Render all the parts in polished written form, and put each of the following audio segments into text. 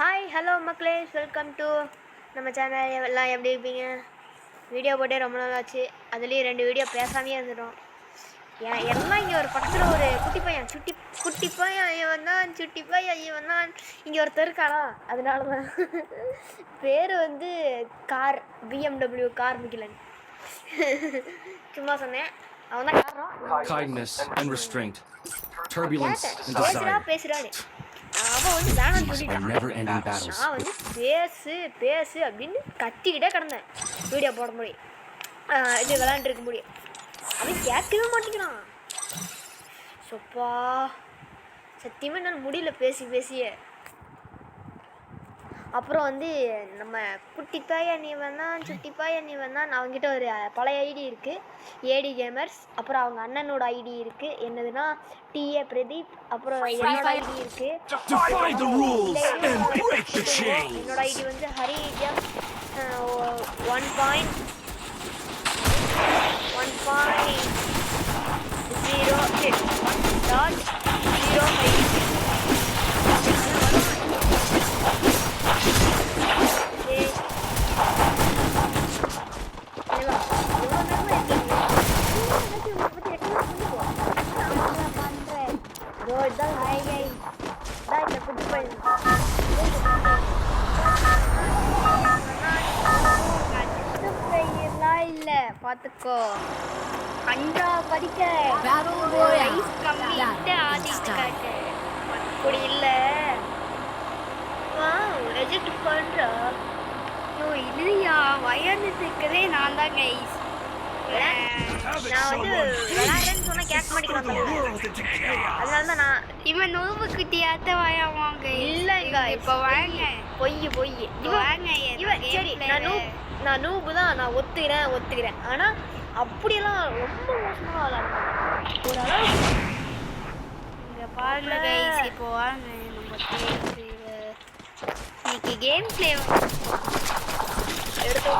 Hi hello மக்களே, welcome to நம்ம channel. எல்லாம் எப்படி இருப்பீங்க? வீடியோ போட்டே ரொம்ப நாள் ஆச்சு. அதுலேயும் 2 வீடியோ பேசாமையே இருந்துட்டோம். எல்லாம் இங்கே ஒரு பக்கத்தில் ஒரு குட்டி பையன் இவன் தான் சுட்டி பையன் இவன் தான் இங்கே ஒருத்தர் இருக்கானா, அதனால தான் பேர் வந்து கார் BMW கார் மிகிலன். சும்மா சொன்னேன், அவன் தான் காரணம். Kindness and restraint, turbulence and desire. பேசுறானே அவன் வந்து வேணாம்னு சொல்லிட்டான். never-ending battles. நான் வந்து பேசு அப்படின்னு கத்திக்கிட்டே கிடந்தேன் வீடியோ போட முடியும், இது விளையாண்டுருக்க முடியும். அவன் கேட்கவே மாட்டேங்கிறான். சொப்பா, சத்தியமாக என்னால் முடியல பேசியே. அப்புறம் வந்து நம்ம குட்டிப்பாயா நீ வேணாம் சுட்டிப்பாயா நீ வேணாம், நான் அவங்ககிட்ட ஒரு பழைய ஐடி இருக்குது, ஏடி கேமர்ஸ். அப்புறம் அவங்க அண்ணனோட ஐடி இருக்குது, என்னதுன்னா டிஏ பிரதீப். அப்புறம் என்னோட ஐடி இருக்குது, என்னோட ஐடி வந்து ஹரி ஜம் 1.0.05. பாத்துக்கோ, அஞ்சா படிக்க ஐஸ் கம்மிட்டு ஆடிட்டு காட்டு. அப்படி இல்லை எஜெக்ட் பண்ற இல்லையா, வயதுக்குதே நான் தான் கைஸ். நான் வந்து விளையாடுறேன்னு சொன்னா கேட்க மாட்டேங்கிறான். அதனால தான் நான் இவன் நோவு கிட்டியாத்த வாங்க. இல்லைங்க, இப்போ வாங்க. பொய் வாங்க. இவன் சரி, நான் நூபு தான், நான் ஒத்துக்கிறேன். ஆனால் அப்படியெல்லாம் ரொம்ப மோசமாக விளையாடுறேன் ஓரளவு. இங்கே பாருங்க கைஸ், இப்போ வாங்க நம்ம இன்னைக்கு கேம் பிளே எடுத்து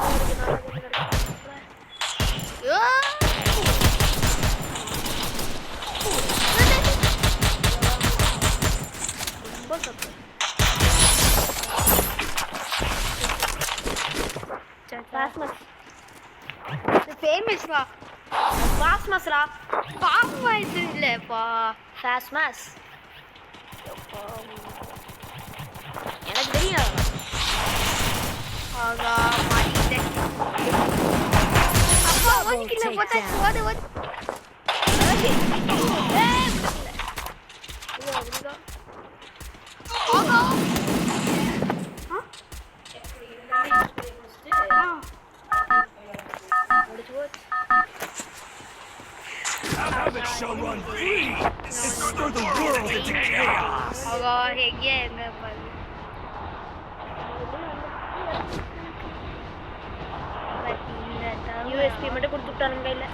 ரொம்ப தப்பு. ஃபேமஸ்ரா ஃபாஸ்மஸ்ரா ஃபாஸ்மஸ் இல்லைப்பா, ஃபாஸ்மஸ். எனக்கு தெரியும். ஆகா மாட்டிட்டேன். அப்பா ஓடிக்கில போட்டாச்சு. ஓடு யூஎஸ்பி மட்டும் கொடுத்துட்டானுங்க கையில்.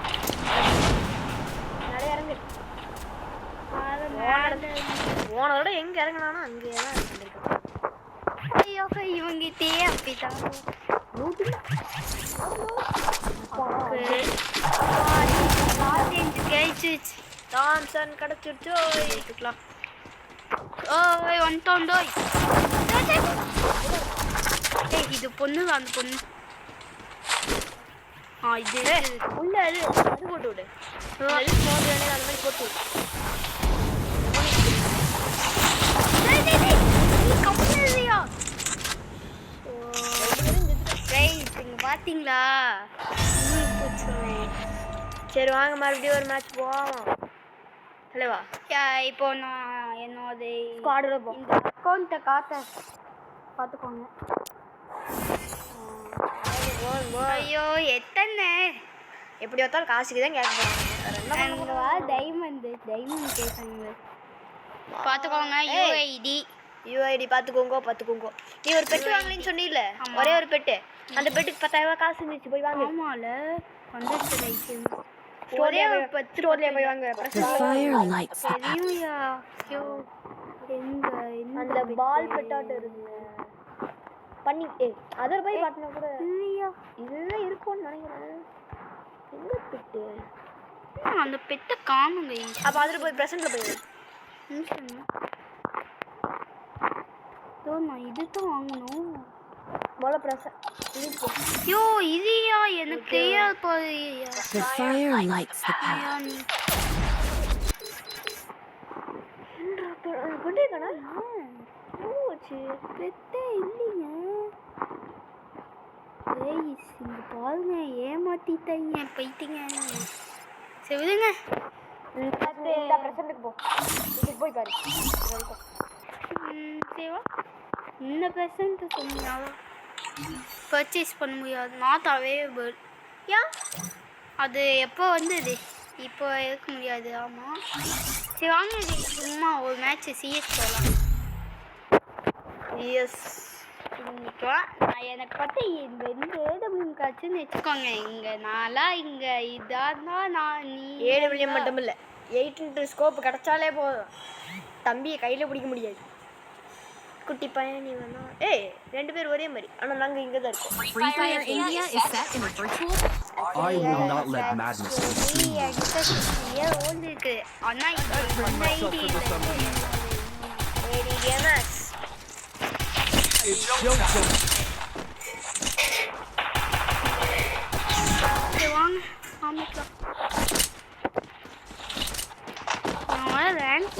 நிறைய இறங்கு போனதோட எங்கே இறங்கினானோ அங்கேயே தான் இறங்கிருக்கேன். ஐயோ இவங்கிட்டே அப்படிதான் தாம்சன் கிடச்சிருச்சு. எடுத்துக்கலாம். ஓய் வந்துட்டோண்டோய். இது பொண்ணு தான், அந்த பொண்ணு. இது உள்ள அது போட்டு விடு. அது மாதிரி போட்டு விடு. பாத்தீங்களா? சரி வாங்க மறுபடியும் ஒரு மேட்ச் போவோம். ஹலோவா, இப்போ நான் என்னோட ஸ்குவாடோட போ. இந்த அக்கௌண்ட்டை பார்த்துக்கோங்க. ஐயோ எத்தனை எப்படி பார்த்தாலும் காசுக்கு தான் கேட்க போகிறாங்க. டைமண்ட் கேட்குறாங்க, பார்த்துக்கோங்க. யூஐடி பார்த்துக்கோங்க. நீ ஒரு பெட்டு வாங்கலன்னு சொன்னீல்ல, ஒரே ஒரு பெட்டு. அந்த பெட்டுக்கு 10,000 ரூபா காசு இருந்துச்சு, போய் வாங்க. ஆமால ஒரே ஒரு 10 ரோட்லேயே போய் வாங்க. அந்த பால் பெட்டாட்டு இருக்குங்க பண்ணி அதில் போய் காட்டினா கூட இல்லையா, இதுதான் இருக்கும்னு நினைக்கிறேன். எந்த பெட்டு? அந்த பெட்டை காணுங்க. அப்போ அதில் போய் ப்ரெசென்ட்டில் போய் நான் இதுதான் வாங்கணும். போல பிரச ஐயோ இதுயா எனக்கு தெரியாது பாரு. The fire lights the path. கொண்டேக்கண்ணா போச்சு பெத்தே இல்லைங்க. ஏய் இங்க பாருங்க ஏமாத்திட்டாங்க போயிட்டீங்க. சரி விடுங்க. இந்த பிரசன்ட்டுக்கு போ. இதுக்கு போய் பாரு. சரிவா இந்த பெர்சன்ட் சொன்னீங்க பர்ச்சேஸ் பண்ண முடியாது. Not available. ஏன் அது எப்போ வந்தது? இப்போ இருக்க முடியாது. ஆமாம் சரி வாங்க சும்மா ஒரு மேட்ச் சிஎஸ் போகலாம். எஸ் இன்னைக்குலாம் நான் எனக்கு பார்த்து இந்த ஏடபிள்யூ காட்சின்னு வச்சுக்கோங்க. இங்கே நான்லாம் இங்கே இதாக இருந்தால் நான் நீ ஏடபிள்யூ மட்டும் இல்லை 8 ஸ்கோப் கிடைச்சாலே போதும். தம்பியை கையில் பிடிக்க முடியாது. குட்டி பையன் நீ வேணா ஏய் 2 பேர் ஒரே மாதிரி. ஆனால் நாங்கள் இங்கே தான் இருக்கோம். Free Fire India is set in a virtual. I will not let madness consume me. Old இருக்கு ஆனால் ஏடி கேமர்ஸ் It's Jojo. வாங்க ஆமாம் நான் ரேங்க்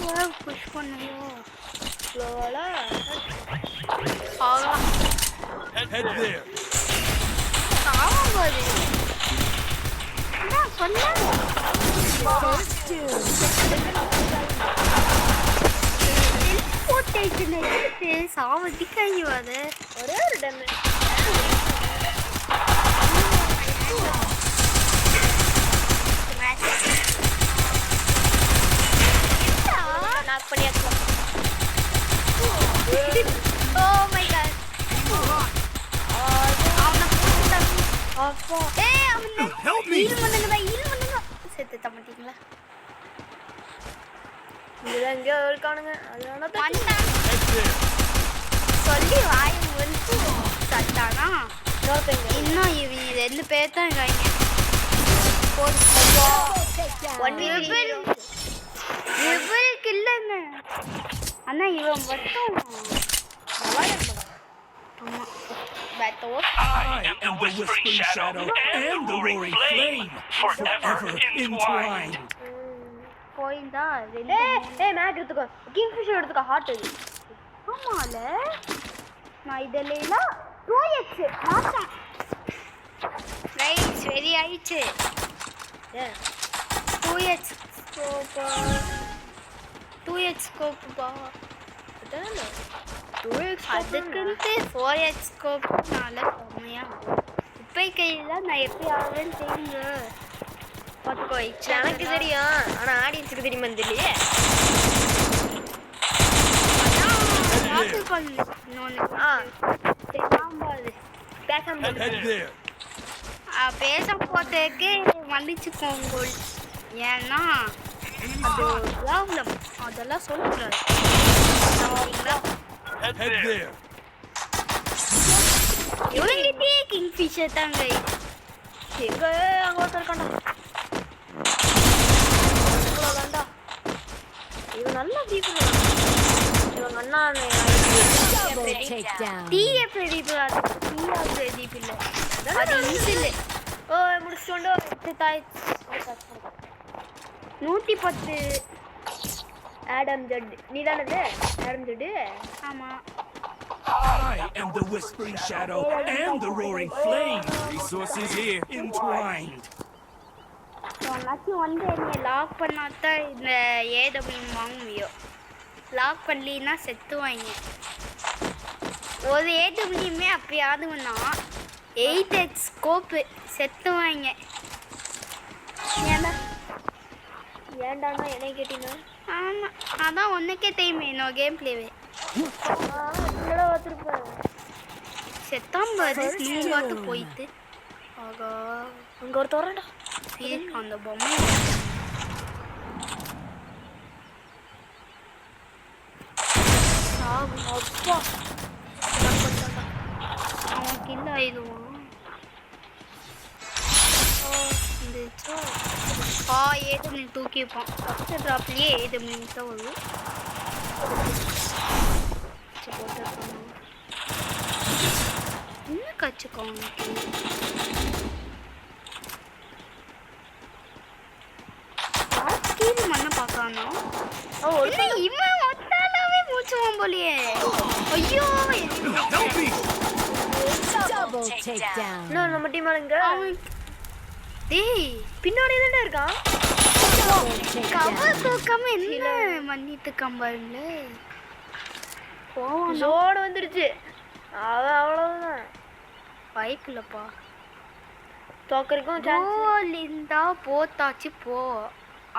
புஷ் பண்ணுவோம். ஸ்லோவாக ஆகலாம் Head there. ஆமாம் போது என்ன பண்ண போட்டு சாவதிக்காங்க அது ஒரே ஒரு டைம் நாக் பண்ணியாச்சு. Oh my god. அவனை போட்டுட்டாங்க. அப்பா ஏய் அவனை Help me. ஹீல் பண்ணுங்க. செத்து தம்பிட்டீங்களா? இங்கே எங்கேயோ இருக்கானுங்க. அதனால தான் வந்தான். Head there. சொல்லி வாய் முடிச்சு சட்டானா இன்னொருத்தங்க இன்னும் இவங்க 2 பேர் தான் இருக்காங்க. இவருக்கு இல்லைங்க அண்ணா இவன் மட்டும் ஆமா பேட்டோ I am the whispering shadow and the roaring flame, forever entwined. போயிந்தா ஏய் மேக் எடுத்துக்கோ. கிங்ஃபிஷர் எடுத்துக்கோ. ஹாட் இது. ஆமால நான் இதெல்லாம் 2x மாட்டேன். ரைட் சரி ஆயிடுச்சு. ஏன் 2x ஸ்கோப் பா அதானே அதுக்குன்ட்டு 4x ஸ்கோப்னால கம்மியா குப்பை கையில் நான் எப்படி ஆகுதுன்னு தெரியுங்க. பார்த்துக்கோ எனக்கு தெரியும். ஆனா ஆடியன்ஸுக்கு தெரியுமா தெரியலையே. பேசாம Head there. பேச போறதுக்கு மன்னிச்சுக்கோங்க. ஏன்னா அது ப்ராப்ளம் அதெல்லாம் சொல்லக்கூடாது. Head there. இவங்கிட்டே கிங்ஃபிஷர் தாங்க. எங்க அங்க ஒருத்தர் இருக்காண்டா. இவ்வளோதாண்டா. இவன் நல்லா தீபம். இவங்க அண்ணா Double takedown. டீயை பிரதீப் பிரதீப் இல்லை அது ஈஸில் ஓ முடிச்சுட்டோண்டோ. 110 ஆடம் ஜட் நீ தானது ஆடம் ஜட்டு. ஆமாம் I am the whispering shadow and the roaring flame. Resources here entwined. எல்லாத்தையும் வந்து என்னை லாக் பண்ணாதான் இந்த ஏடபிள்யூ வாங்க முடியும். லாக் பண்ணலின்னா செத்துவாங்க. ஒரு ஏடபிள்யூமே அப்பயாவது வேணா 8x ஸ்கோப்பு செத்துவாங்க. ஏன்னா ஏன்டானா என்னை கேட்டீங்கன்னா ஆமாம் அதான் ஒன்றுக்கே தெரியுமே நான் கேம் பிளேவே என்னடா வச்சிருப்பேன். செத்தாம்பது ஸ்னூபாட்டு போயிட்டு ஆகா அங்க ஒரு தோறடா. அந்த பொம்மை அப்பா அவன் கில் ஆயிடுவான். ஏடபிள்யூ தூக்கிப்பான். ஃபஸ்ட்டு ட்ராப்லேயே ஏடபிள்யூ தான் வரும். போட்டு வச்சுக்கோங்க. கீழே மண்ணை பார்க்கறானோ? என்ன இவன் ஒத்தாலாவே மூச்சுவான் போலியே. ஐயோ Help me! Double takedown. இன்னும் நம்ம டீம் ஆளுங்க அவன் டேய் பின்னாடி தானே இருக்கான். Double cover takedown. தூக்காம என்ன மன்னித்து கம்பாருல போவான். ஜோடு வந்துருச்சு. அவன் அவ்வளவுதான். வாய்ப்பு இல்லப்பா. தோக்கறதுக்கும் சான்ஸ். கோல் இருந்தா போத்தாச்சு போ.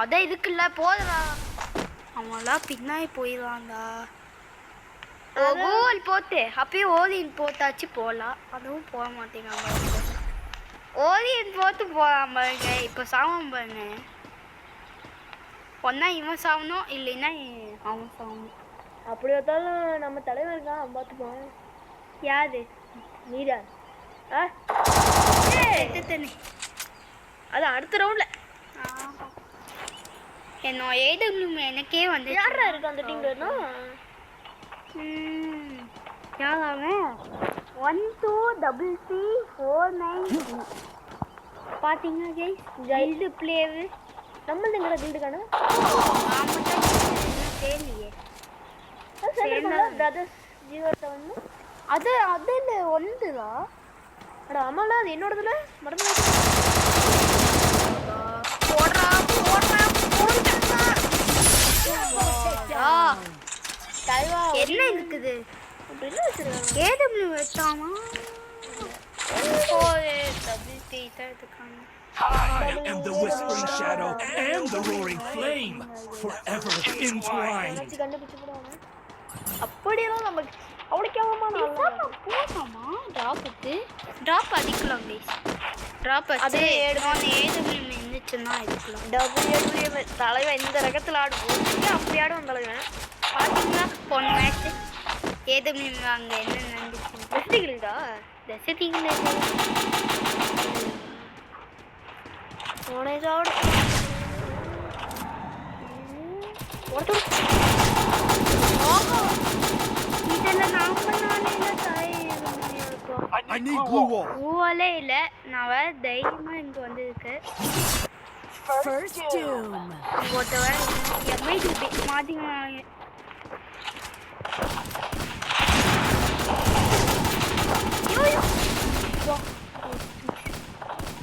அதான் இதுக்குல்ல போதுடா. அவன்லாம் பின்னாடி போயிடுவான்டா. கோல் போட்டு அப்பயே ஓதின் போத்தாச்சு போகலாம். அதுவும் போக மாட்டேங்காங்க. ஓதின் போட்டு போகாம பாருங்க. இப்போ சாவம் பாருங்க. ஒன்னா இவன் சாவணும் இல்லைன்னா அவன் சாவணும். அப்படி பார்த்தாலும் நம்ம தலைவர் இருக்கான் பார்த்துப்போம். யாரு நீரா ஆ எத்தனை அது அடுத்த ரவுண்ட்ல என்னோட ஏடபிள்யூ எனக்கே வந்து யாரா இருக்கு அந்த டீம்ல? யாராவன் 123349 பார்த்தீங்கன்னா கைஸ் ஜைல்டு பிளேவு நம்மளது எங்கடா கில்டு காணோம்? தெரியலையே. பிரதர்ஸ் 07 அது அதில் ஒன்றுதா? அட ஆமால அது என்னோடதுல மறந்து போடுறா போடுறா போடுறா. தலைவா என்ன இருக்குது அப்படின்னு வச்சிருக்காங்க. AW வச்சாமா? எடுத்துக்காங்க. I am the whispering shadow and the roaring flame, forever entwined. கண்டுபிடிச்சு போடுவாங்க. அப்படியெல்லாம் நமக்கு அவளுக்கு போகாமா ட்ராப்புக்கு ட்ராப் அடிக்கலாம் ப்ளீஸ். ட்ராப் அது வச்சு ஏடபிள்யூ இருந்துச்சுன்னா எடுக்கலாம். டபிள்யூ தலைவன் இந்த ரகத்தில் ஆடுவோம். அப்படி ஆடுவோம் தலைவன். பார்த்தீங்களா போன மேட்ச் ஏடபிள்யூ அங்கே என்ன நடந்துச்சு? வெஸ்டிகில்டா ரசித்தீங்களே. போனே சாப்பிட இதெல்லாம் நான் பண்ணாலே தாய் I need blue wall. ஊவாலே இல்லை. நான் வேற தைரியமாக இங்கே வந்துருக்கேன். First doom. ஒருத்தவன் எம்ஐடி மாற்றிங்க.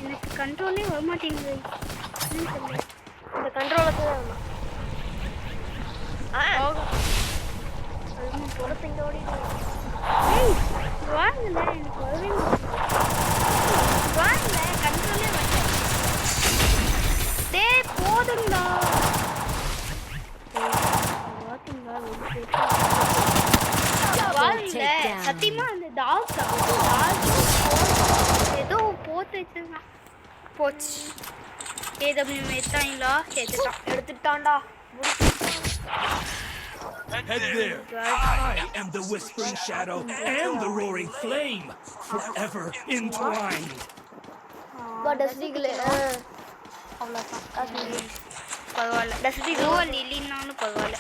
எனக்கு கண்ட்ரோலே வர மாட்டேங்குது. இந்த கண்ட்ரோலுக்கு பொறுத்து இங்கே ஓடி வாங்கல எனக்கு வரவே வாங்கல கண்ட்ரோலே வரல. டே போதும்டா. பார்த்தீங்களா வாங்கல சத்தியமா அந்த டாக் ஏதோ போட்டு வச்சிருந்தான். போச்சு. AW எடுத்தாங்களா? எடுத்துட்டான்டா. Head there. I am the whispering shadow and the roaring flame, forever entwined. டஸ்டிகில் அவ்வளோதான். பரவாயில்ல. கோல் இல்லைன்னாலும் பரவாயில்ல.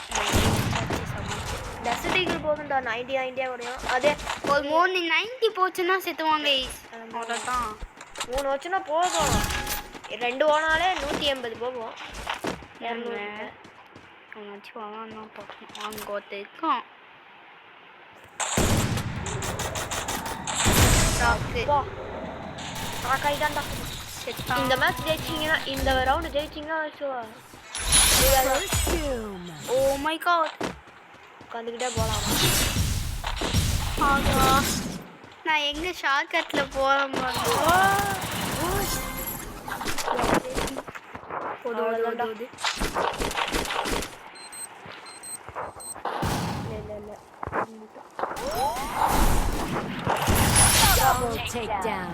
டஸ்டிகில் போதும்டா. 90 குறையும். அதே ஒரு 90 போச்சுன்னா செத்துவாங்க. அவ்வளோதான். 3 வச்சுன்னா போதும். 2 ஓனாலே 180 போகும். 200 அவனாச்சும் வாங்க பார்க்கணும். அங்கே ஒருத்தர் இருக்கான். கைதான்டா. இந்த மேட்ச் ஜெயிச்சிங்கன்னா இந்த ரவுண்டு ஜெயிச்சிங்கன்னா First doom. Oh my god. உட்காந்துக்கிட்டே போகலாம். ஆகா நான் எங்கே ஷார்ட்கட்டில் போகிறேன் பாருங்க. போதும். Double takedown.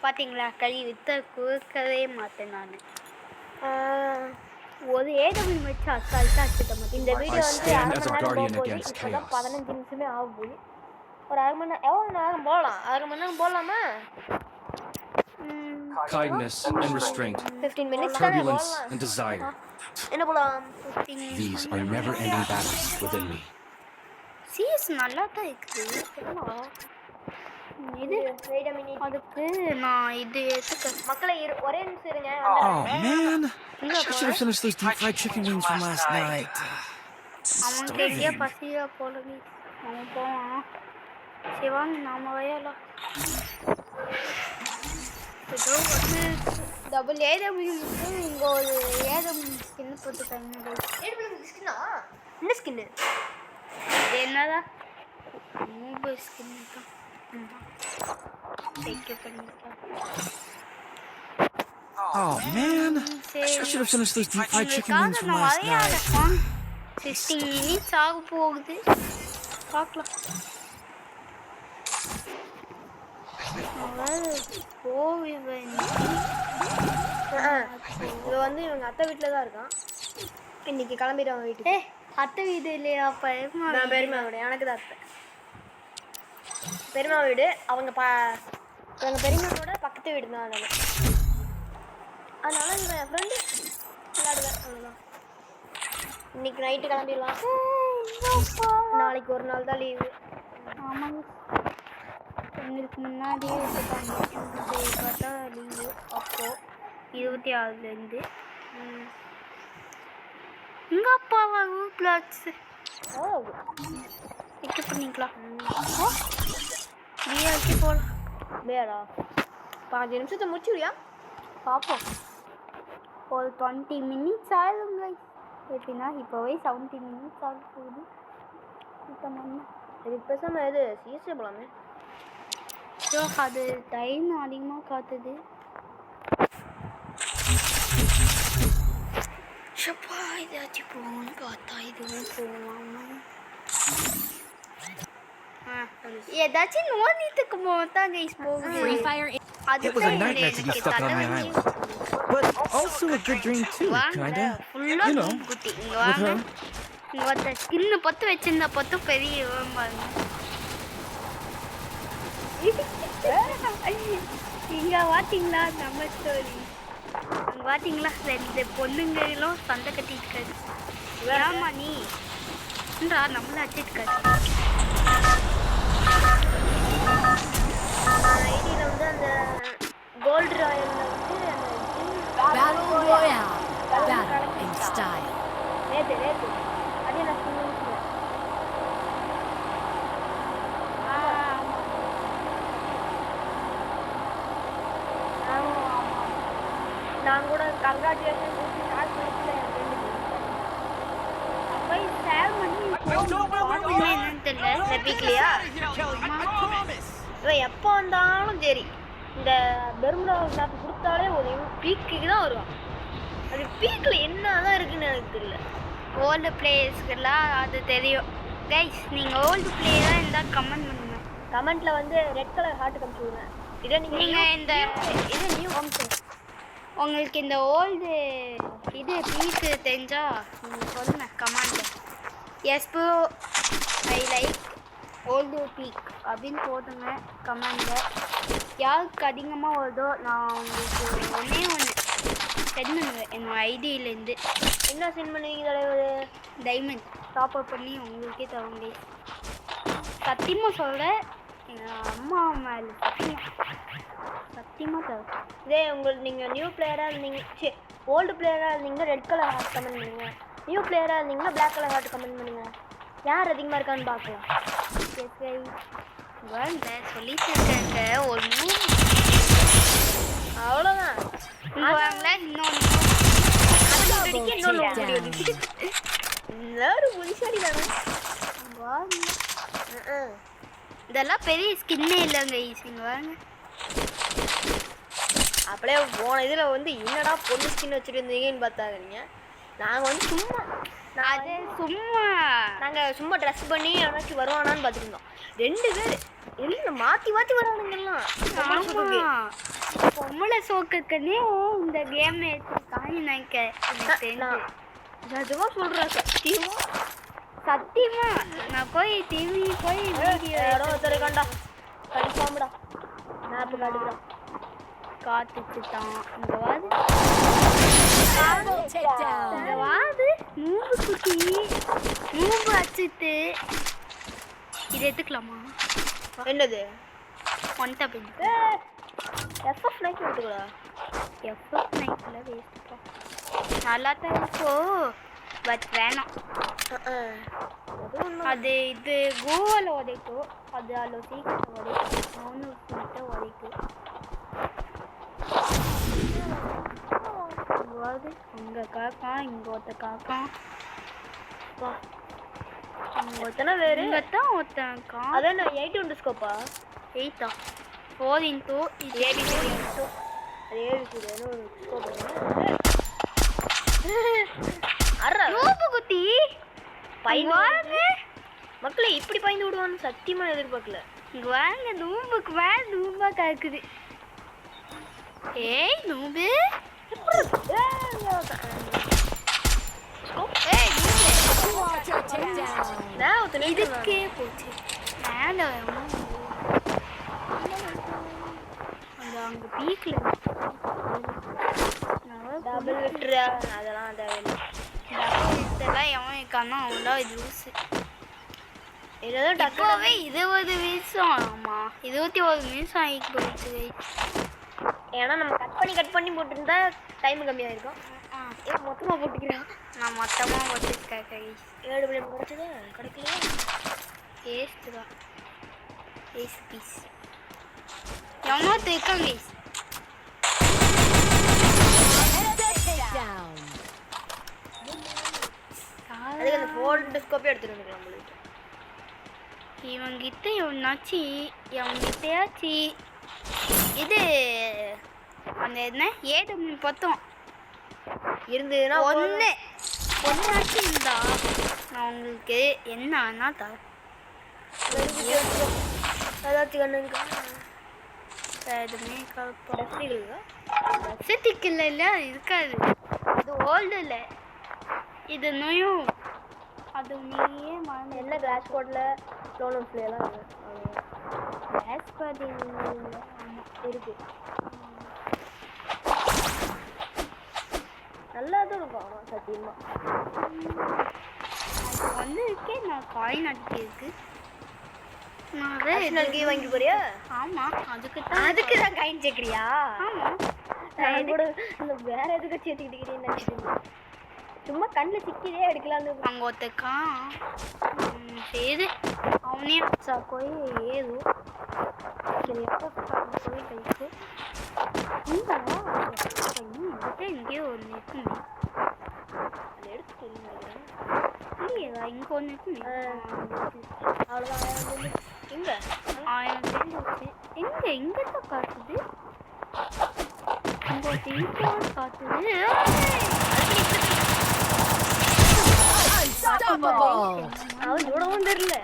பார்த்தீங்களா கை வித்த கொடுக்கவே மாட்டேன் நான். ஒரு ஏடபிள்யூ வச்சு அசால்ட்டாக அடிச்சிட்ட மாட்டேன். இந்த வீடியோ வந்து 1/2 மணி நேரம் போகுது. இப்போதான் 15 நிமிஷமே ஆகுது. ஒரு 1/2 மணி நேரம் எவ்வளோ நேரம் போகலாம்? 1/2 மணி நேரம் போகலாமா? Kindness and restraint, 15 minutes தானே turbulence போகலாம். and desire. என்ன போகலாம்? These are never-ending battles within me. Cheese நல்லா தான் இருக்குது. இது வெயிட் அ மினிட். அதுக்கு நான் இது எடுத்துக்க. மக்களே ஒரே நிமிஷம் இருங்க. Oh man! I should have finished those deep fried chicken wings from last night. அவனுக்கு எங்கேயா பசியா போலவே. அவன் போவான். சிவான் நாம வயலாம். ஏதோ வந்து டபுள் ஏடபிள்யூ இங்கே ஒரு ஏடபிள்யூ ஸ்கின் போட்டுருக்காங்க. ஸ்கின்னா என்ன ஸ்கின்னு? என்னதான் மூபு ஸ்கின் தான் டேக் பண்ணிருக்கேன். Oh man! I should have finished those deep fried chicken wings from last night. 16 minutes ஆக போகுது. பார்க்கலாம். போவி இது வந்து இவங்க அத்தை வீட்டில் தான் இருக்கான். இன்னைக்கு கிளம்பிடுவாங்க வீட்டுக்கு. அத்தை வீடு இல்லையா? நான் பெரியம்மா வீடு. எனக்கு தான் அத்தை. பெரியம்மா வீடு அவங்க எங்கள் பெரியம்மாவோட பக்கத்து வீடு தான். அதனால இவன் என் ஃப்ரெண்டு விளையாடுவேன். அவ்வளோதான். இன்னைக்கு நைட்டு கிளம்பிடலாம். நாளைக்கு ஒரு நாள் தான் லீவு. ஆமாங்க. எங்களுக்கு முன்னாடியே வச்சுட்டாங்க. பார்த்தா லீவு அப்போது 26லேருந்து. எங்கள் அப்பாவா பிளாட்ஸு பிக்கப் பண்ணிக்கலாம். பிஆர்க்கு போகலாம். வேறா 5 நிமிஷத்தை முடிச்சுடுறியா? பார்ப்போம். ஒரு 20 minutes ஆகுதுங்க. எப்படின்னா இப்போவே 70 minutes ஆக போகுது. இதுக்கு பேசாமல் எது சீசே போகலாமே. ஸோ அது டைம் அதிகமாக காத்துது. ஷப்பா ஏதாச்சும் போகணும்னு பார்த்தா இதுவும் போகலாமா? ஏதாச்சும் நோண்டிட்டுக்கு போதான் கைஸ் போகுது. Free Fire. It was a nightmare to be stuck on my island, but also a good dream too, kinda. You know, with her. ஒருத்த ஸ்கின்னு பொத்து வச்சிருந்தா பொத்து பெரிய பாருங்க. இங்க பாத்தீங்களா நம்ம ஸ்டோரி? பாத்தீங்களா 2 பொண்ணுங்களும் சண்டை கட்டிட்டு இருக்காது. ஏமா நீ நம்மள அடிச்சிருக்காது. ஐடியில் வந்து அந்த கோல்டு ராயலில் வந்து Battle Royale. Battle in style. நேற்று அதே நான் சொன்னேன். நான் கூட கங்க்ராச்சுலேஷன் கொடுத்து ஸ்டார்ட் பண்ணிட்டு என் ஃப்ரெண்டுக்கு போய் சேவ் பண்ணி என்னன்னு தெரியல. செபிக்கலையா? இவன் எப்போ வந்தாலும் சரி இந்த பெர்முடா மேப் கொடுத்தாலே ஒரு பீக்குக்கு தான் வருவான். அது பீக்கில் என்ன தான் இருக்குன்னு எனக்கு தெரியல. ஓல்டு பிளேயர்ஸ்க்கெல்லாம் அது தெரியும். கைஸ் நீங்கள் ஓல்டு பிளேயராக இருந்தால் கமெண்ட் பண்ணுங்க. கமெண்ட்டில் வந்து ரெட் கலர் ஹார்ட் காமிச்சு விடுங்க. இதை நீங்கள் இந்த இது நியூ காமிச்சு உங்களுக்கு இந்த ஓல்டு இது பீக்கு தெரிஞ்சால் நீங்கள் சொல்லுங்கள் கமெண்ட்டில். Yes bro I like old peak அப்படின்னு போடுங்க கமெண்டில். யாருக்கு அதிகமாக வருதோ நான் உங்களுக்கு ஒன்று சென்ட் பண்ணுவேன் என்னோட ஐடியிலேருந்து. என்ன சென்ட் பண்ணுவீங்க தலைவர்? டைமண்ட் டாப் அப் பண்ணி உங்களுக்கே தருங்க. சத்தியமாக சொல்கிறேன், எங்கள் அம்மா மேலே சத்தியமாக தரும். இதே உங்களுக்கு நீங்கள் நியூ பிளேயராக இருந்தீங்க, சரி ஓல்டு பிளேயராக இருந்தீங்கன்னா ரெட் கலர் ஹார்ட் கமெண்ட் பண்ணுங்க. நியூ பிளேயராக இருந்தீங்கன்னா பிளாக் கலர் ஹார்ட் கமெண்ட் பண்ணுங்க. யார் அதிகமாக இருக்கான்னு பார்க்கலாம். சொல்லிட்டு இருக்காங்க ஒரு அவ்வளோதான். இங்கே வாங்களேன். இன்னொன்று எல்லாரும் புதுசாடி தானே. இதெல்லாம் பெரிய ஸ்கின்னே இல்லைங்க. இங்கே வாங்க. அப்படியே போன இதில் வந்து என்னடா பொண்ணு ஸ்கின் வச்சுருந்தீங்கன்னு பார்த்தாங்க நீங்கள். நாங்கள் வந்து நாங்கள் சும்மா ட்ரெஸ் பண்ணி யாராச்சும் வருவானான்னு பார்த்துருந்தோம். 2 பேர் என்ன மாற்றி மாற்றி வரானுங்கலாம். பொம்மளை சோக்குன்னே இந்த கேம் எடுத்துருக்காங்க நினைக்க. நிஜமா சொல்கிறேன், சத்தியமா நான் போய் டிவி போய் இடம் ஒருத்தருக்காண்டா கன்ஃபார்ம்டா மேப்பு காட்டுக்கிறான். காத்துச்சுட்டான். இங்கே வாது Take down. இங்கே வாது மூம்பு குட்டி மூம்பு அச்சுட்டு இது எடுத்துக்கலாமா? என்னது ஒன் டாப் எஃப்எஃப் நைக்கி எடுத்துக்கடா. எஃப்எஃப் நைட்டில் வேஸ்ட்டுப்பா. நல்லா தான் இருக்கும் பட் வேணாம். அது இது கூகுளில் உதைக்கும், அது அதில் சீக்கிரம் உதைக்கும், ஒன்று கிட்ட உதைக்கும். இங்கே காக்கா, இங்கே ஒருத்த காக்கா, ஒருத்தனா வேறு இங்கே தான் ஒருத்தன் கா. அதான் நான் 8 ஸ்கோப்பா 8 4 இது 8 அது 7 ஒரு ஸ்கோப் அரா ரூபு குட்டி பையன் வாங்க. மக்களே இப்படி பயந்து விடுவான்னு சத்தியமா எதிர்பார்க்கல. இங்க வாங்க, நூம்புக்கு மேல நூம்பா காக்குது. ஏய் நூபு, Water takedown. நான் ஒருத்தன் இதுக்கே போச்சு மேல. அங்க பீக்ல டபுள் விட்டுறா அதெல்லாம் தேவையில்லை. இதெல்லாம் எவன் இருக்கானோ அவன்டா இது லூசு. ஏதோ டக்குவே 20 நிமிஷம். ஆமா 21 நிமிஷம் ஆகிட்டு போயிடுச்சு. ஏன்னா நம்ம கட் பண்ணி போட்டுருந்தா டைம் கம்மியாக இருக்கும். மொத்தமாக போட்டுக்கிறேன். நான் மொத்தமாக போட்டுருக்கேன் கைஸ். 7 பிளேம் கிடச்சது கிடைக்கலையா? வேஸ்ட்டு தான். வேஸ்ட் பீஸ் எவனோ இருக்காங்க கைஸ். Down. அதுக்கு அந்த 4 ஸ்கோப்பே எடுத்துட்டு வந்துக்கலாம் உங்களுக்கு. இவங்கிட்ட எவனாச்சு எவங்கிட்டயாச்சு இது அந்த என்ன ஏடபிள்யூ பார்த்தோம் இருந்ததுன்னா ஒன்னாச்சு இருந்தா நான் உங்களுக்கு என்ன ஆனா தரேன். ஏதாச்சும் கண்ணுங்க எதுவுமே சிட்டிக்கில்ல இல்லை இருக்காது. அது ஓல்டு இல்லை, இது நோயும். அது நீயே மறந்து என்ன கிளாஸ் கோட்டில் லோன் பிளேலாம் கிளாஸ் பாதி இருக்கு. நல்லா தான் இருக்கும். ஆமாம் சத்தியமாக அது வந்து இருக்கே. நான் காயின் அடிக்கிருக்கு. நல்கி வாங்கி போறியா? ஆமாம் அதுக்கு தான் காயின் சேர்க்குறியா? ஆமாம் நான் கூட இந்த வேற எதுக்கு சேர்த்துக்கிட்டேன்னு நினச்சிட்டு சும்மா கண்ணில் சிக்கிதே எடுக்கலான்னு. அங்கே ஒருத்தக்கான் சரி அவனே போய் ஏதோ சரி எப்போ போய் கழிச்சு இங்கேயோ ஒன்று இருக்குங்க. அதை எடுத்து நினைக்கிறேன். இல்லையா இங்கே ஒன்று இருக்குங்க. அவ்வளோதான். எங்கே 1000 தெரிஞ்சிச்சு. எங்கே தான் காட்டுது? இங்கே ஒரு காட்டுது. Unstoppable. அவன் விடவும் தெரியல.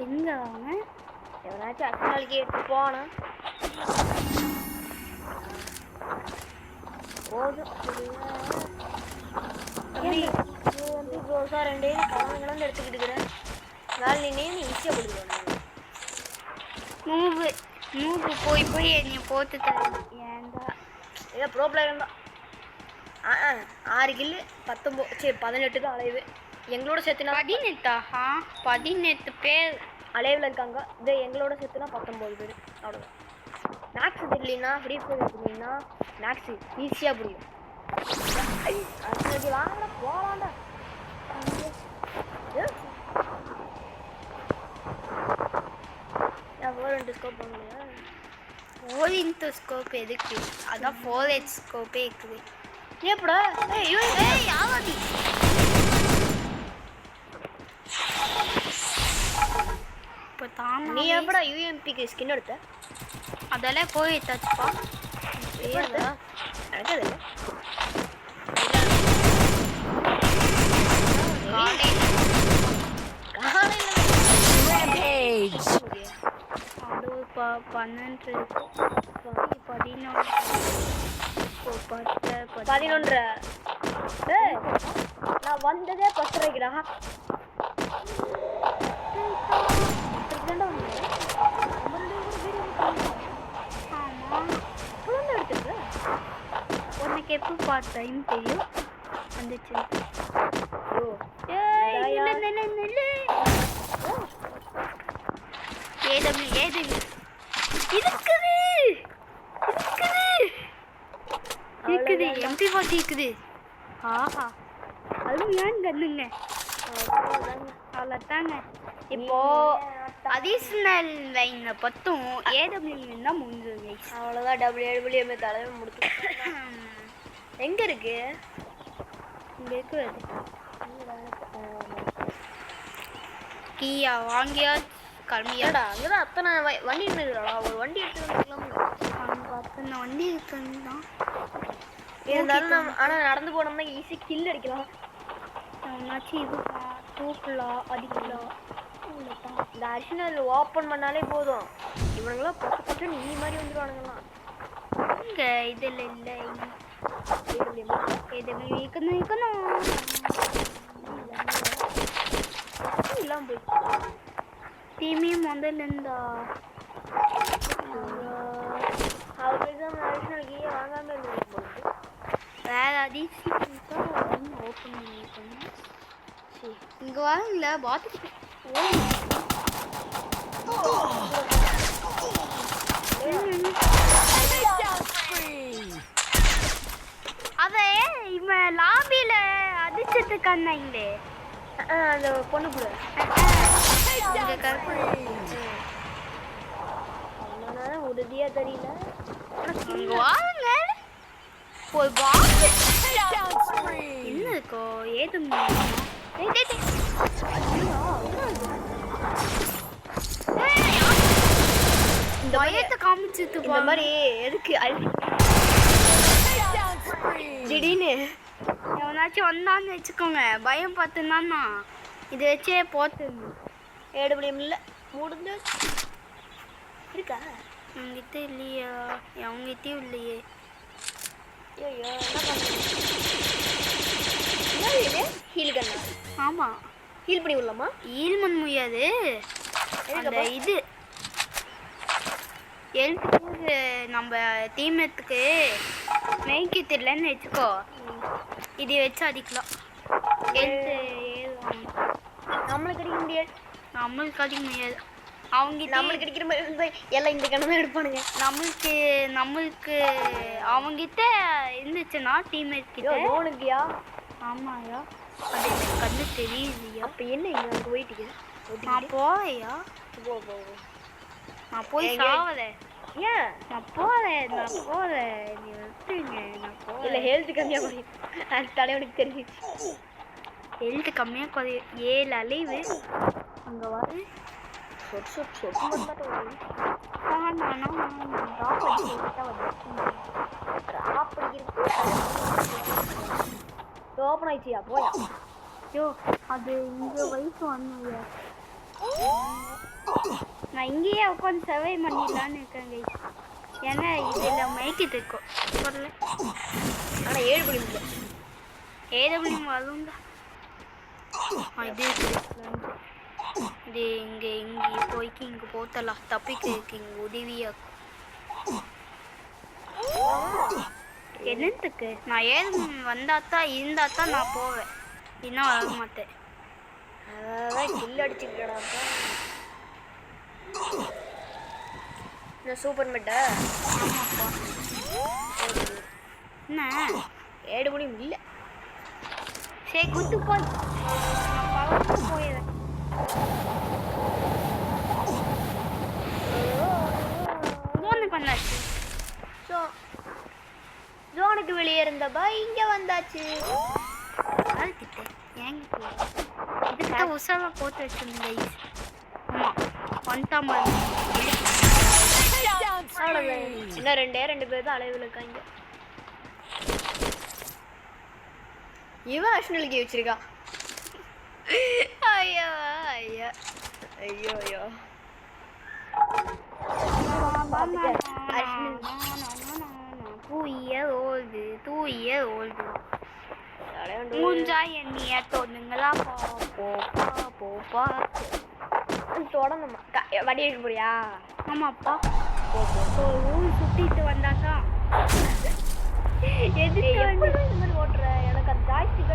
எங்க அவன்? எவனாச்சும் அச்சனாலிக்கு எடுத்து போனா போதும். வந்து ரோசா 2 கலந்து எடுத்துக்கிட்டு இருக்கிறேன். நாலு நீ ஈஸியாக போடுவாங்க. மூவு போய் என்னை போட்டு தரேன். ஏன்டா ஏதோ ப்ரோ பிளேயர் தான். 6 கில்லு 18 தான் அலைவு. எங்களோட சேர்த்துனா 18 பேர் அலைவில் இருக்காங்க. இது எங்களோட சேர்த்துனா 19 பேர். அவ்வளோதான். மேக்ஸ் தெரியலனா ஃப்ரீ ஃபயர் எடுத்துக்கிட்டீங்கன்னா மேக்ஸ் ஈஸியாக புரியும். அது வாங்கடா போகலாம்டா. நான் 4 ஸ்கோப் பண்ணுங்க. 4 ஸ்கோப் எதுக்கு? அதான் 4H ஸ்கோப்பே இருக்குது. ஏப்படா யாவாதி இப்போ தான் நீ எப்படா யூஎம்பிக்கு ஸ்கின் எடுத்த? அதெல்லாம் போய் தச்சுப்பா. எனக்கு அது Rampage. அது ஒரு 12 11. நான் வந்ததே 10:30க்குடா. உனக்கு எப்போ டைம் தெரியும் வந்துச்சு? இருக்குது. ஆஹா அருமையான கண்ணுங்க. அவ்வளோதாங்க. இப்போ அடிஷ்னல் லைனை பற்றும் ஏடபிள்யூஎம் தான் முடிஞ்சது. அவ்வளோதான் WWM தலைமை முடிச்சு. எங்க இருக்கு? இங்க இருக்குது. கீயா வாங்கியா கம்மியாடா. அங்கதான் அத்தனை வண்டி இருக்குடா. ஒரு வண்டி எடுத்து அங்கே அத்தனை வண்டி இருக்குன்னு தான் இருந்தாலும் ஆனா நடந்து போனோம்னா ஈஸி கில் அடிக்கலாம். எவனாச்சும் இது தூக்கலாம் அடிக்கலாம். இந்த அடிஷனல் ஓப்பன் பண்ணாலே போதும். இவனுங்களாம் பட்டு நீ மாதிரி வந்துடுவானுங்களாம். இங்கே இதில் இல்லை இதில் இருக்கணும் எல்லாம் போயிடுச்சு. டீமே முதல்ல இருந்தா அதுக்கு அடிஷனல் கீழே வாங்காம இருந்தது. வேற அடிஷனல் தான் ஓப்பன் பண்ணிருக்கணும். சரி இங்கே வாங்கல பார்த்துக்கிட்டு அதை இவன் லாபியில் அடிச்சதுக்கானே அந்த பொண்ணு கூட உறுதியா தெரியல. இங்கே வாங்க போய் வாங்க. என்ன இருக்கோ ஏதும் இந்த பயத்தை காமிச்சிட்டு இந்த மாதிரி எதுக்கு திடீர்னு எவனாச்சும் வந்தான்னு வச்சுக்கோங்க பயம் பார்த்துன்னா இதை வச்சே போத்து. ஏடபிள்யூஎம் இல்லை முடிஞ்சு இருக்கா? என்கிட்ட இல்லையா? அவங்ககிட்டயும் இல்லையே. ஐயோ என்ன ஹீல் கண்ணா? ஆமாம் ஹீல் பண்ணி விடலாமா? ஹீல் பண்ண முடியாது. அந்த இது எழுத்துக்கு நம்ம டீமேட்டுக்கு மெய்க்கு தெரியலன்னு வச்சுக்கோ இதை வச்சு அடிக்கலாம். எழுத்து நம்மளுக்கு அடிக்க முடியாது. நம்மளுக்கு அடிக்க முடியாது. அவங்க நம்மளுக்கு அடிக்கிற மாதிரி இருந்தா எல்லாம் இந்த கண்ணு தான் எடுப்பானுங்க. நம்மளுக்கு அவங்கிட்ட இருந்துச்சுன்னா டீம்மேட் கிட்ட உனக்குயா? ஆமாயா அது எனக்கு கண்ணு தெரியுதுயா. அப்போ என்ன இங்கே போயிட்டு நான் போவையா? நான் போய் சாவலை. ஏன் நான் போகிறேன் நீ விட்டுங்க. நான் போகிறேன். இல்லை ஹெல்த் கம்மியாக குறையும். அந்த தலைவனுக்கு தெரிஞ்சிச்சு. ஹெல்த்து கம்மியாக குறையும். 7 அலைவு அங்கே வர சொட்டு ஓப்பன் ஆயிடுச்சியா? போயா ஐயோ அது இங்கே வயசு வந்தோம்யா. நான் இங்கேயே உட்காந்து சர்வை பண்ணிடலான்னு இருக்கேன் கைஸ். ஏன்னா இதில் மைக்கிட்டு இருக்கோம் சொல்லல. ஆனால் 7 மணி முடியல. 7 மணி வருங்க. இது இது இங்கே போய்க்கு இங்கே போத்தலாம். தப்பிக்கு இருக்கு இங்கே உதவியா என்னத்துக்கு? நான் 7 வந்தாத்தான் இருந்தாத்தான் நான் போவேன். இன்னும் வர மாட்டேன். அதான் கில் அடிச்சுக்கிட்டா சூப்பர் மெட்டா. ஆமாப்பா என்ன 7 மணி இல்லை. சரி குத்து போய் போயிடுறேன். ஜோனு பண்ணாச்சு. ஜோனுக்கு வெளியே இருந்தப்பா இங்கே வந்தாச்சு. இதுக்கிட்ட உசாவா போட்டு வச்சிருந்தேன். ஆமாம் வந்துட்டான் இன்னும் 2 பேர் தான் அலைவில் இருக்காங்க. இவன் அஷ்னலுக்கு வச்சிருக்கா. ஐயோ ஐயோ ஐயோ ஐயோ 2 years old மூஞ்சா எண்ணிய தோணுங்களா போப்பா தொடணுமா? வண்டி எடுக்க போறியா? ஆமாப்பா ஊர் சுத்திட்டு வந்தாக்கா எதுக்கு இந்த மாதிரி ஓட்டுற? எனக்கு அந்த ஜாய்ஸ்டிக்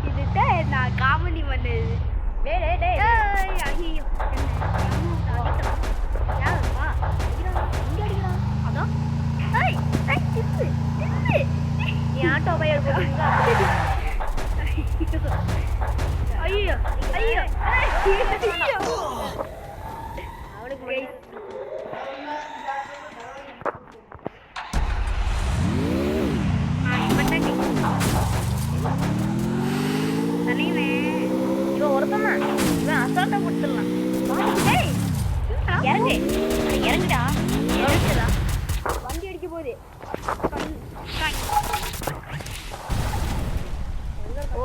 இதுதான் நான் காமெடி பண்ணது. ஐயோ யாருப்பா இங்கே அடிக்கலாம். அதான் அவனுக்கு guys. இவன் ஒருத்தன் இவன் அசால்ட்டா கொடுத்துடலாம். ஏய், இறங்கு இறங்குடா இறங்குடா வண்டி அடிக்க போகுது.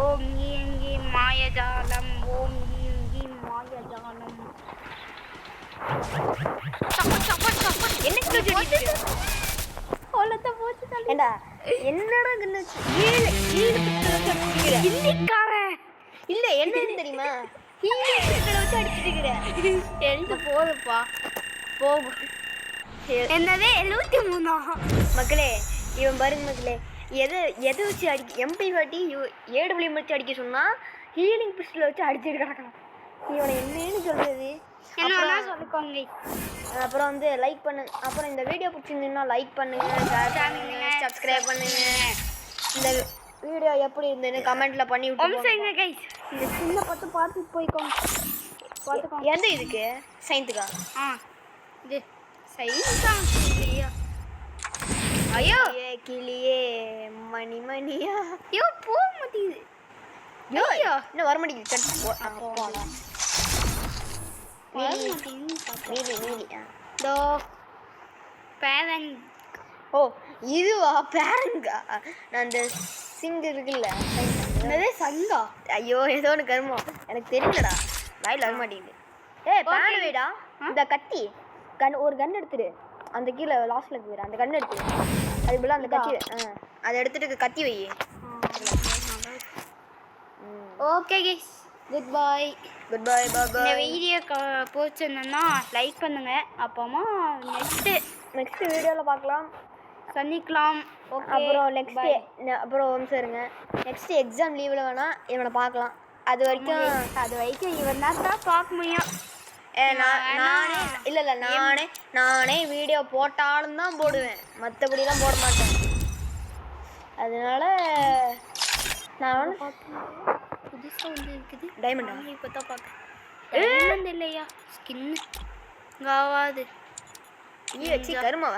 ஓம் இங்கி மாயஜாலம் ஓம் இங்கி மாயஜாலம். என்ன சொல்லிட்டு ஏண்டா என்னடா கண்ணு இன்னிக்காரன் இல்ல என்னன்னு தெரியுமா வச்சு அடிச்சுட்டு எனக்கு போதுப்பா போகும் என்னதே 73 மக்களே. இவன் பாருங்க மக்களே, எதை வச்சு எம்பி வாட்டி ஏடபிள்யூ வச்சு அடிக்க சொன்னா ஹீலிங் பிஸ்டல் வச்சு அடிச்சிருக்கான். இவனை என்னன்னு சொல்றது? என்ன சொல்லிக்கோங்க. அப்புறம் வந்து லைக் பண்ணுங்க. அப்புறம் இந்த வீடியோ பிடிச்சிருந்தீங்கன்னா லைக் பண்ணுங்க, ஷேர் பண்ணுங்க, சப்ஸ்கிரைப் பண்ணுங்க. இந்த வீடியோ எப்படி இருந்ததுன்னு கமெண்ட்ல பண்ணி விட்டுருங்க கைஸ். இந்த சின்ன பார்த்து போய்க்கோங்க. பார்த்துக்கோங்க. எந்த இதுக்கு சயின்ஸுக்கா? இது சைன்ஸா இல்லையா? ஐயோ கிளியே மணி மணியா. ஐயோ போக மாட்டேங்குது. ஐயோ இன்னும் வர மாட்டேங்குது. நீலி தோ பேரன். ஓ இதுவா பேரங்கா? நான் அந்த சிங்கு இருக்குல்ல என்னதே சங்கா? ஐயோ ஏதோ ஒன்று கருமம் எனக்கு தெரியலடா, வாயில் வர மாட்டேங்குது. பேன் வேடா. இந்த கத்தி ஒரு கன் எடுத்துடு. அந்த கீழே லாஸ்ட்ல போயிடு. அந்த கன் எடுத்துடு. அது போல அந்த கத்தி அதை எடுத்துட்டு கத்தி வை. Okay guys, good bye. Good bye bye. இந்த வீடியோ பிடிச்சிருந்தா லைக் பண்ணுங்க. அப்புறமா நெக்ஸ்ட் வீடியோவில் பார்க்கலாம், சந்திக்கலாம். அப்புறம் அப்புறம் இருங்க நெக்ஸ்ட் எக்ஸாம் லீவில் வேணால் இவனை பார்க்கலாம். அது வரைக்கும் இவன் தான் பார்க்க முடியும். நானே வீடியோ போட்டாலும் தான் போடுவேன், மற்றபடிலாம் போட மாட்டேன். அதனால நான் புதுசாக வந்து இருக்குது டைமண்டா இப்போ தான் பார்க்குறேன். இல்லையா ஸ்கின்னு காவாது நீ வச்சு கருமா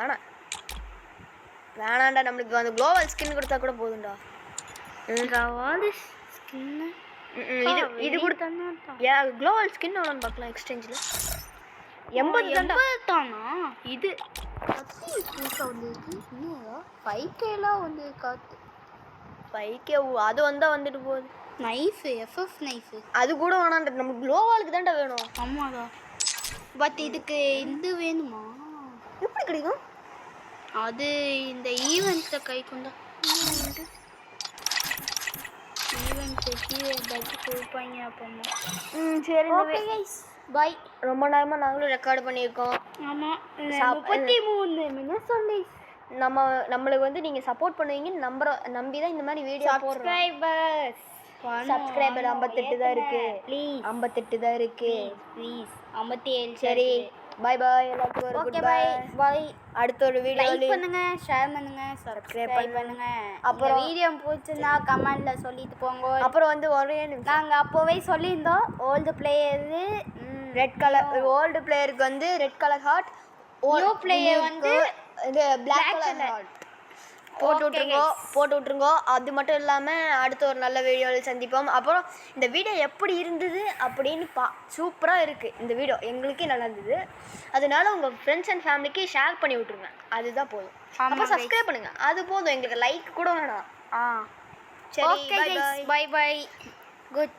வேணாண்டா. நம்மளுக்கு அந்த குளோவல் ஸ்கின் கொடுத்தா கூட போதும்டா. காவாது ஸ்கின்னு இது கொடுத்தா குளோவல் ஸ்கின் வேணும்னு பார்க்கலாம். எக்ஸ்சேஞ்சில் 80 தானா? இது புதுசாக வந்து இன்னும் 5Kலாம் வந்து காத்து 5K அது வந்தால் வந்துட்டு போகுது. நைஃபு எஃப்எஃப் நைஃபு அது கூட வேணாண்ட, நமக்கு குளோவாலுக்கு தான்டா வேணும். ஆமாடா, பட் இதுக்கு இது வேணுமா? எப்படி கிடைக்கும் அது? இந்த ஈவெண்ட்டில் கை கொண்டா ஈவெண்ட்டுக்கு ஏதாச்சும் கொடுப்பாங்க. அப்போமா சரி ஓகே கைஸ், பை. ரொம்ப நேரமாக நாங்களும் ரெக்கார்டு பண்ணியிருக்கோம். ஆமாம், 33 நிமிஷம் கைஸ். நம்மளுக்கு வந்து நீங்கள் சப்போர்ட் பண்ணுவீங்கன்னு நம்பி தான் இந்த மாதிரி வீடியோ போடுறோம். சப்ஸ்கிரைபர் 58 தான் இருக்கு. ப்ளீஸ் 58 தான் இருக்கு. ப்ளீஸ் 57. சரி பாய் பாய் எல்லாத்துக்கும் ஒரு குட் பை. பாய். அடுத்த ஒரு வீடியோ லைக் பண்ணுங்க, ஷேர் பண்ணுங்க, சப்ஸ்கிரைப் பண்ணுங்க. அப்புறம் அப்புறம் வீடியோ பிடிச்சிருந்தா கமெண்ட்ல சொல்லிட்டு போங்க. அப்புறம் வந்து ஒரே நாங்கள் அப்போவே சொல்லியிருந்தோம், old player red colour, old பிளேயருக்கு வந்து red colour heart, new player வந்து இது பிளாக் கலர் ஹார்ட் போட்டு விட்டுருங்கோ. அது மட்டும் இல்லாமல் அடுத்த ஒரு நல்ல வீடியோவில் சந்திப்போம். அப்புறம் இந்த வீடியோ எப்படி இருந்தது அப்படின்னு சூப்பராக இருக்குது. இந்த வீடியோ எங்களுக்கே நல்லா இருந்தது. அதனால உங்கள் ஃப்ரெண்ட்ஸ் அண்ட் ஃபேமிலிக்கு ஷேர் பண்ணி விட்ருங்க. அதுதான் போதும். அப்புறம் சப்ஸ்கிரைப் பண்ணுங்கள், அது போதும். எங்களுக்கு லைக் கூட வேணாம். சரி, பை பை. குட்.